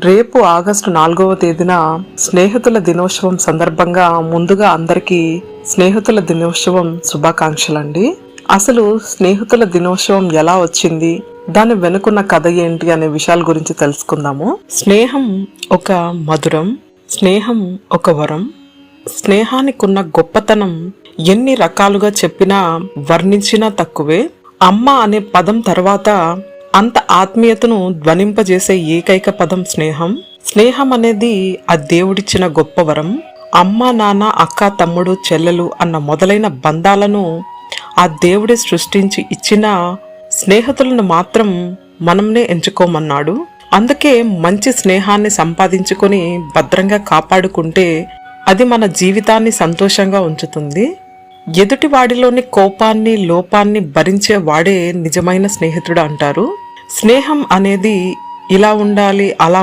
రేపు ఆగస్టు 4వ తేదీన స్నేహితుల దినోత్సవం సందర్భంగా ముందుగా అందరికీ స్నేహితుల దినోత్సవం శుభాకాంక్షలండి. అసలు స్నేహితుల దినోత్సవం ఎలా వచ్చింది, దాని వెనుకున్న కథ ఏంటి అనే విషయాల గురించి తెలుసుకుందాము. స్నేహం ఒక మధురం, స్నేహం ఒక వరం. స్నేహానికున్న గొప్పతనం ఎన్ని రకాలుగా చెప్పినా వర్ణించినా తక్కువే. అమ్మ అనే పదం తర్వాత అంత ఆత్మీయతను ధ్వనింపజేసే ఏకైక పదం స్నేహం. స్నేహం అనేది ఆ దేవుడిచ్చిన గొప్ప వరం. అమ్మ, నాన్న, అక్క, తమ్ముడు, చెల్లెలు అన్న మొదలైన బంధాలను ఆ దేవుడే సృష్టించి ఇచ్చిన స్నేహితులను మాత్రం మనంనే ఎంచుకోమన్నాడు. అందుకే మంచి స్నేహాన్ని సంపాదించుకొని భద్రంగా కాపాడుకుంటే అది మన జీవితాన్ని సంతోషంగా ఉంచుతుంది. ఎదుటి వాడిలోని కోపాన్ని, లోపాన్ని భరించే వాడే నిజమైన స్నేహితుడు అంటారు. స్నేహం అనేది ఇలా ఉండాలి, అలా